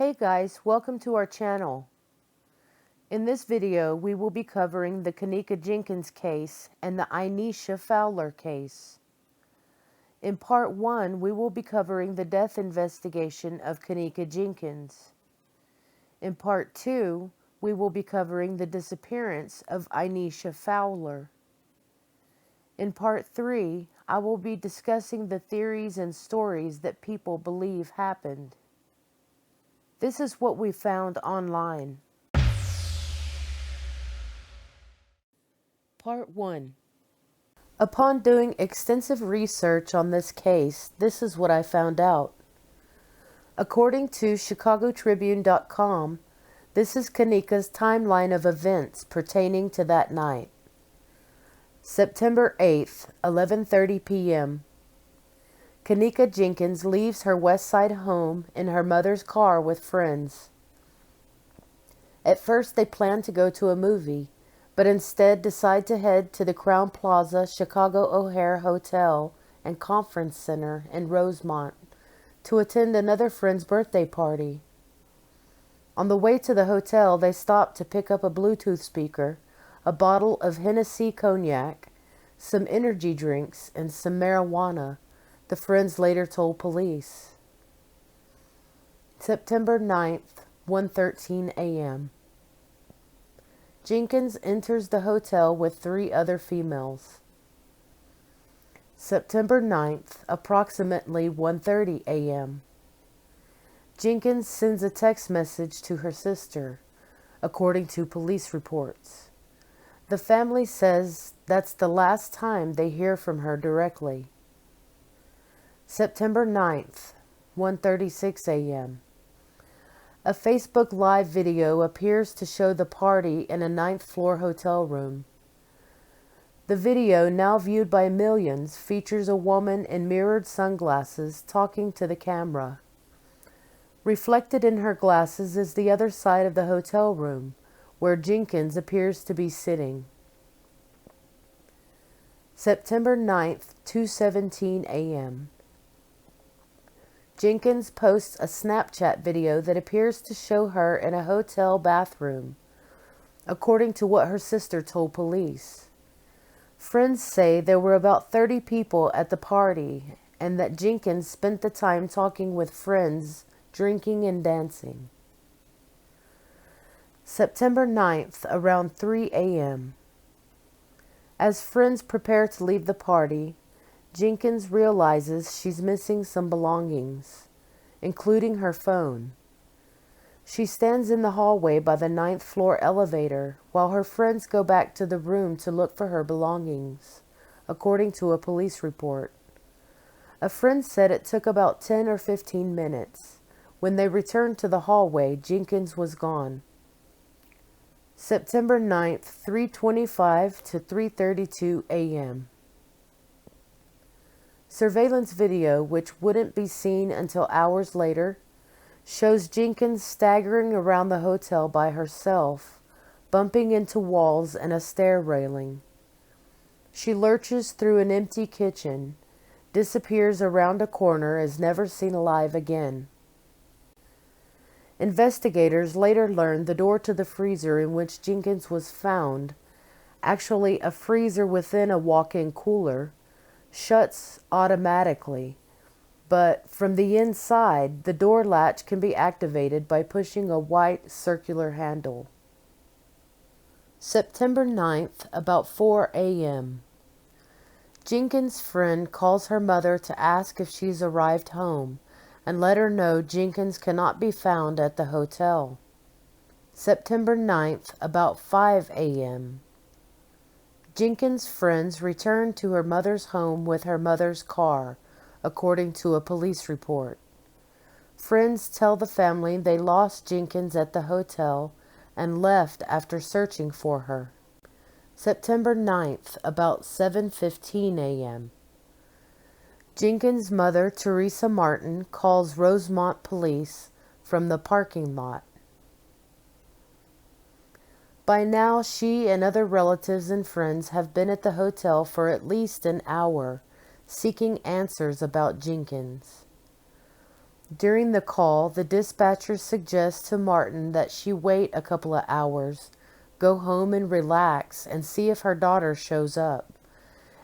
Hey guys, welcome to our channel. In this video, we will be covering the Kenneka Jenkins case and the Inisha Fowler case. In part 1, we will be covering the death investigation of Kenneka Jenkins. In part 2, we will be covering the disappearance of Inisha Fowler. In part 3, I will be discussing the theories and stories that people believe happened. This is what we found online. Part 1. Upon doing extensive research on this case, this is what I found out. According to ChicagoTribune.com, this is Kanika's timeline of events pertaining to that night. September 8th, 11:30 p.m. Kenneka Jenkins leaves her West Side home in her mother's car with friends. At first they plan to go to a movie, but instead decide to head to the Crown Plaza Chicago O'Hare Hotel and Conference Center in Rosemont to attend another friend's birthday party. On the way to the hotel, they stop to pick up a Bluetooth speaker, a bottle of Hennessy cognac, some energy drinks, and some marijuana, the friends later told police. September 9th, 1:13 a.m. Jenkins enters the hotel with 3 other females. September 9th, approximately 1:30 a.m. Jenkins sends a text message to her sister, according to police reports. The family says that's the last time they hear from her directly. September 9th, 1:36 a.m. A Facebook Live video appears to show the party in a 9th floor hotel room. The video, now viewed by millions, features a woman in mirrored sunglasses talking to the camera. Reflected in her glasses is the other side of the hotel room, where Jenkins appears to be sitting. September 9th, 2:17 a.m. Jenkins posts a Snapchat video that appears to show her in a hotel bathroom, according to what her sister told police. Friends say there were about 30 people at the party and that Jenkins spent the time talking with friends, drinking and dancing. September 9th, around 3 a.m. As friends prepare to leave the party, Jenkins realizes she's missing some belongings, including her phone. She stands in the hallway by the 9th floor elevator while her friends go back to the room to look for her belongings, according to a police report. A friend said it took about 10 or 15 minutes. When they returned to the hallway, Jenkins was gone. September 9th, 3:25 to 3:32 a.m. Surveillance video, which wouldn't be seen until hours later, shows Jenkins staggering around the hotel by herself, bumping into walls and a stair railing. She lurches through an empty kitchen, disappears around a corner, is never seen alive again. Investigators later learned the door to the freezer in which Jenkins was found, actually a freezer within a walk-in cooler, shuts automatically, but from the inside, the door latch can be activated by pushing a white circular handle. September 9th, about 4 a.m. Jenkins' friend calls her mother to ask if she's arrived home and let her know Jenkins cannot be found at the hotel. September 9th, about 5 a.m. Jenkins' friends returned to her mother's home with her mother's car, according to a police report. Friends tell the family they lost Jenkins at the hotel and left after searching for her. September 9th, about 7:15 a.m. Jenkins' mother, Teresa Martin, calls Rosemont police from the parking lot. By now, she and other relatives and friends have been at the hotel for at least an hour, seeking answers about Jenkins. During the call, the dispatcher suggests to Martin that she wait a couple of hours, go home and relax, and see if her daughter shows up,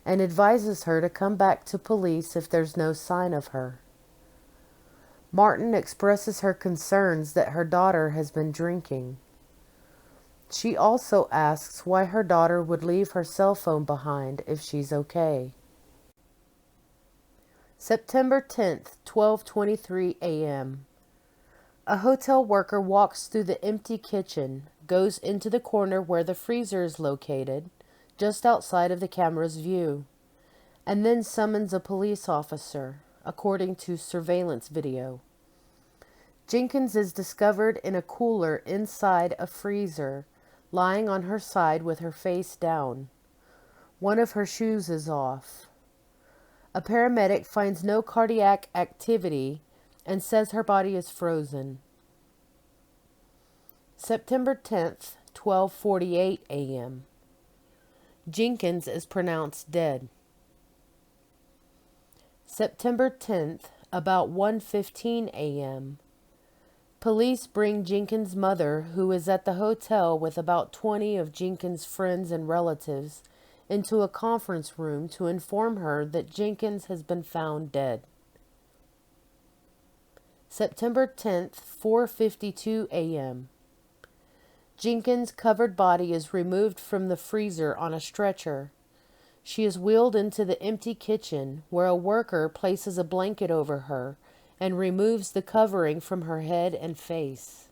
and advises her to come back to police if there's no sign of her. Martin expresses her concerns that her daughter has been drinking. She also asks why her daughter would leave her cell phone behind if she's okay. September 10th, 12:23 a.m. A hotel worker walks through the empty kitchen, goes into the corner where the freezer is located, just outside of the camera's view, and then summons a police officer, according to surveillance video. Jenkins is discovered in a cooler inside a freezer, lying on her side with her face down. One of her shoes is off. A paramedic finds no cardiac activity and says her body is frozen. September 10th, 12:48 a.m. Jenkins is pronounced dead. September 10th, about 1:15 a.m. Police bring Jenkins' mother, who is at the hotel with about 20 of Jenkins' friends and relatives, into a conference room to inform her that Jenkins has been found dead. September 10th, 4:52 a.m. Jenkins' covered body is removed from the freezer on a stretcher. She is wheeled into the empty kitchen, where a worker places a blanket over her and removes the covering from her head and face.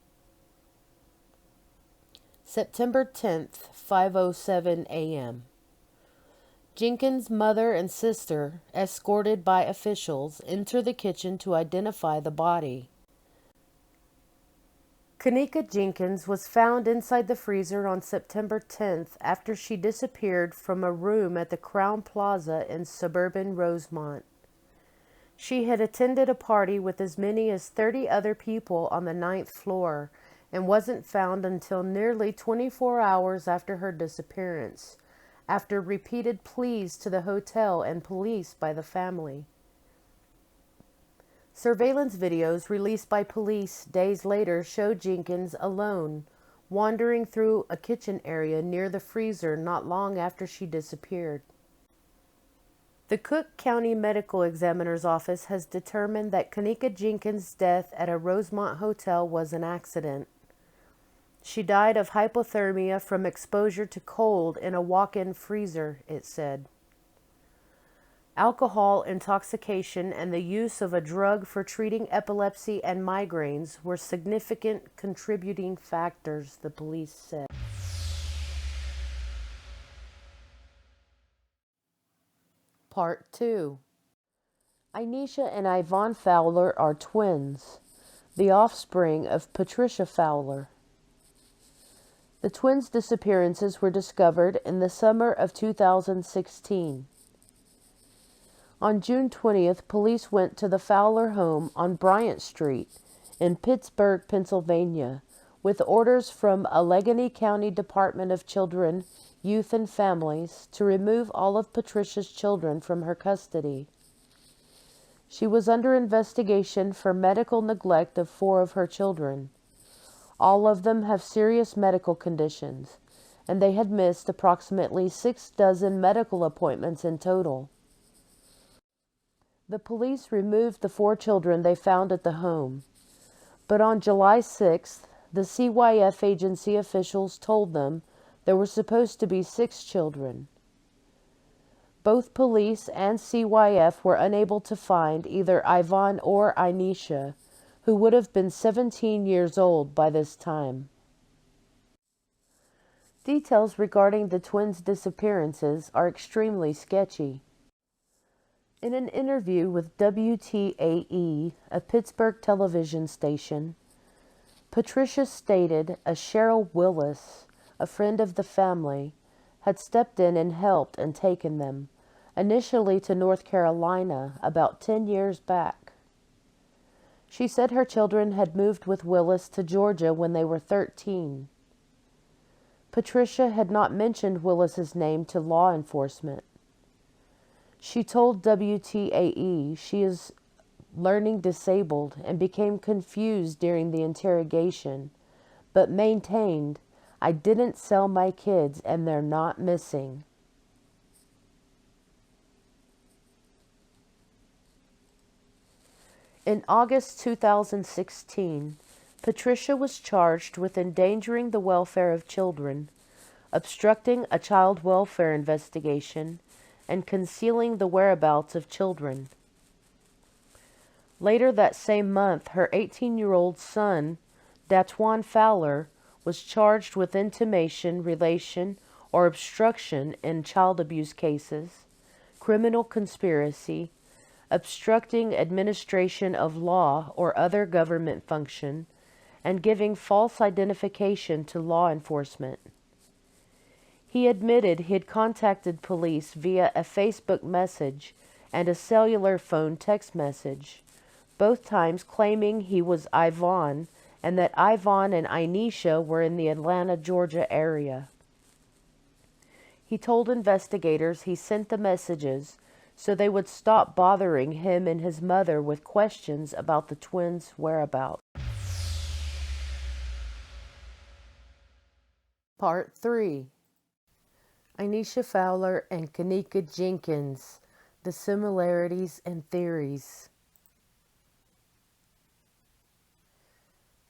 September 10th, 5:07 a.m. Jenkins' mother and sister, escorted by officials, enter the kitchen to identify the body. Kenneka Jenkins was found inside the freezer on September 10th after she disappeared from a room at the Crown Plaza in suburban Rosemont. She had attended a party with as many as 30 other people on the 9th floor and wasn't found until nearly 24 hours after her disappearance, after repeated pleas to the hotel and police by the family. Surveillance videos released by police days later show Jenkins alone, wandering through a kitchen area near the freezer not long after she disappeared. The Cook County Medical Examiner's Office has determined that Kenneka Jenkins' death at a Rosemont hotel was an accident. She died of hypothermia from exposure to cold in a walk-in freezer, it said. Alcohol intoxication and the use of a drug for treating epilepsy and migraines were significant contributing factors, the police said. Part 2. Inisha and Ivon Fowler are twins, the offspring of Patricia Fowler. The twins' disappearances were discovered in the summer of 2016. On June 20th, police went to the Fowler home on Bryant Street in Pittsburgh, Pennsylvania, with orders from Allegheny County Department of Children, Youth and Families to remove all of Patricia's children from her custody. She was under investigation for medical neglect of 4 of her children. All of them have serious medical conditions, and they had missed approximately 6 dozen medical appointments in total. The police removed the 4 children they found at the home, but on July 6th, the CYF agency officials told them there were supposed to be 6 children. Both police and CYF were unable to find either Ivon or Inisha, who would have been 17 years old by this time. Details regarding the twins' disappearances are extremely sketchy. In an interview with WTAE, a Pittsburgh television station, Patricia stated a Cheryl Willis, a friend of the family, had stepped in and helped and taken them, initially to North Carolina about 10 years back. She said her children had moved with Willis to Georgia when they were 13. Patricia had not mentioned Willis's name to law enforcement. She told WTAE she is learning disabled, and became confused during the interrogation, but maintained, "I didn't sell my kids and they're not missing." In August 2016, Patricia was charged with endangering the welfare of children, obstructing a child welfare investigation, and concealing the whereabouts of children. Later that same month, her 18-year-old son, Dajuan Fowler, was charged with intimation, relation, or obstruction in child abuse cases, criminal conspiracy, obstructing administration of law or other government function, and giving false identification to law enforcement. He admitted he had contacted police via a Facebook message and a cellular phone text message, both times claiming he was Ivon and that Ivon and Inisha were in the Atlanta, Georgia area. He told investigators he sent the messages so they would stop bothering him and his mother with questions about the twins' whereabouts. Part 3. Inisha Fowler and Kenneka Jenkins, the similarities and theories.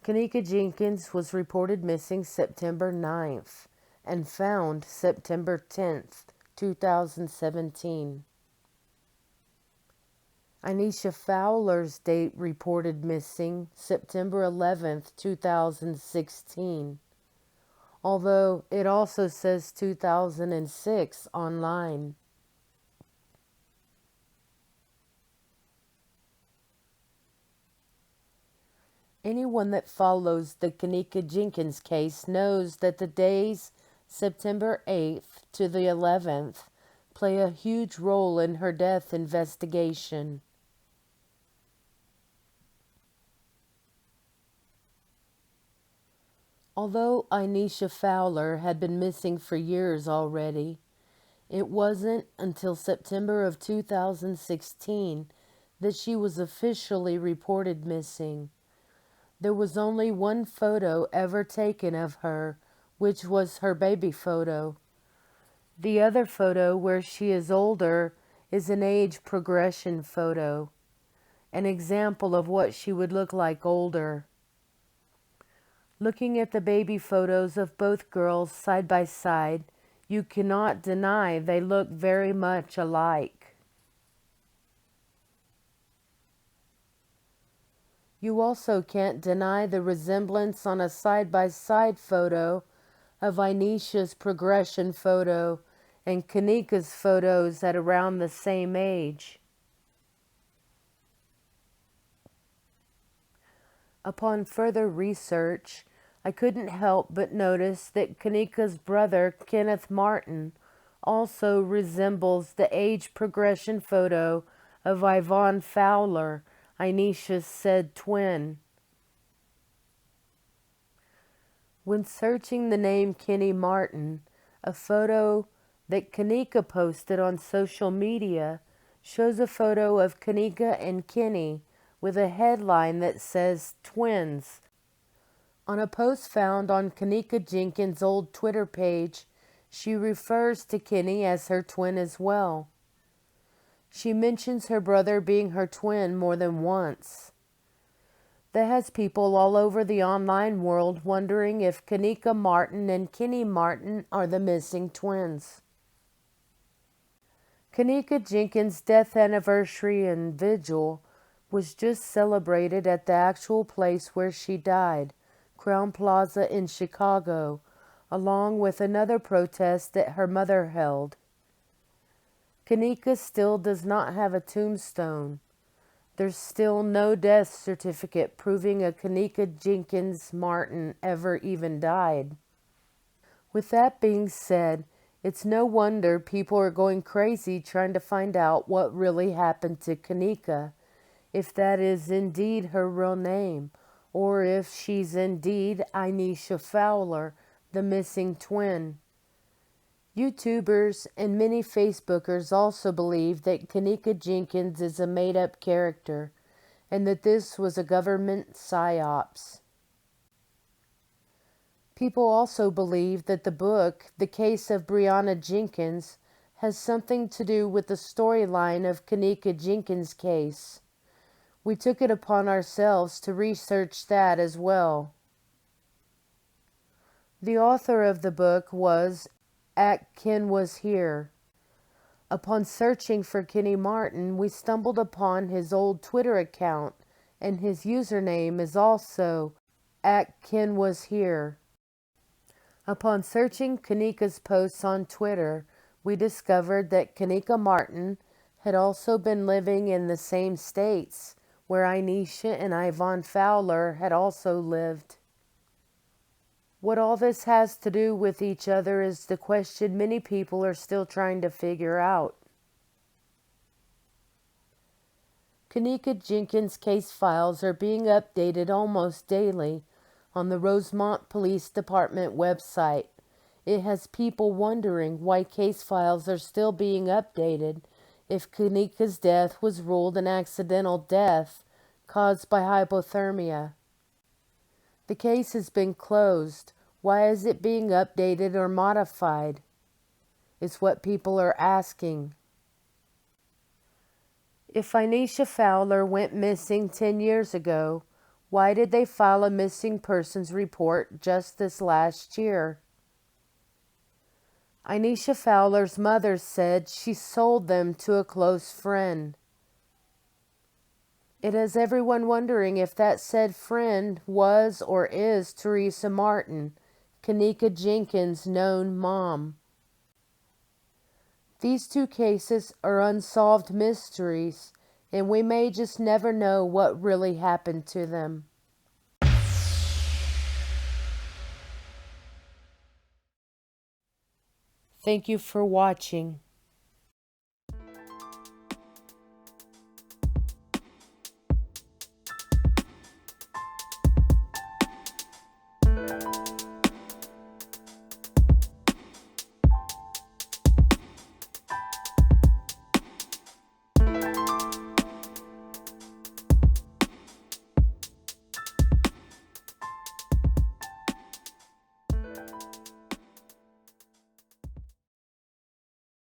Kenneka Jenkins was reported missing September 9th and found September 10th, 2017. Inisha Fowler's date reported missing September 11th, 2016, although it also says 2006 online. Anyone that follows the Kenneka Jenkins case knows that the days September 8th to the 11th play a huge role in her death investigation. Although Inisha Fowler had been missing for years already, it wasn't until September of 2016 that she was officially reported missing. There was only one photo ever taken of her, which was her baby photo. The other photo, where she is older, is an age progression photo, an example of what she would look like older. Looking at the baby photos of both girls side by side, you cannot deny they look very much alike. You also can't deny the resemblance on a side-by-side photo of Inisha's progression photo and Kanika's photos at around the same age. Upon further research, I couldn't help but notice that Kanika's brother, Kenneth Martin, also resembles the age progression photo of Ivon Fowler, Inisha's said twin. When searching the name Kenny Martin, a photo that Kanika posted on social media shows a photo of Kanika and Kenny with a headline that says twins. On a post found on Kenneka Jenkins' old Twitter page, she refers to Kenny as her twin as well. She mentions her brother being her twin more than once. That has people all over the online world wondering if Kanika Martin and Kenny Martin are the missing twins. Kenneka Jenkins' death anniversary and vigil was just celebrated at the actual place where she died, Crown Plaza in Chicago, along with another protest that her mother held. Kanika still does not have a tombstone. There's still no death certificate proving a Kenneka Jenkins Martin ever even died. With that being said, it's no wonder people are going crazy trying to find out what really happened to Kanika, if that is indeed her real name, or if she's indeed Inisha Fowler, the missing twin. YouTubers and many Facebookers also believe that Kenneka Jenkins is a made-up character, and that this was a government psyops. People also believe that the book, The Case of Brianna Jenkins, has something to do with the storyline of Kenneka Jenkins' case. We took it upon ourselves to research that as well. The author of the book was Ken Was Here. Upon searching for Kenny Martin, we stumbled upon his old Twitter account, and his username is also Ken Was Here. Upon searching Kanika's posts on Twitter, we discovered that Kenneka Martin had also been living in the same states where Inisha and Ivon Fowler had also lived. What all this has to do with each other is the question many people are still trying to figure out. Kenneka Jenkins' case files are being updated almost daily on the Rosemont Police Department website. It has people wondering why case files are still being updated if Kenneka's death was ruled an accidental death caused by hypothermia. The case has been closed. Why is it being updated or modified? Is what people are asking. If Inisha Fowler went missing 10 years ago, why did they file a missing persons report just this last year? Inisha Fowler's mother said she sold them to a close friend. It has everyone wondering if that said friend was or is Teresa Martin, Kenneka Jenkins' known mom. These two cases are unsolved mysteries, and we may just never know what really happened to them. Thank you for watching.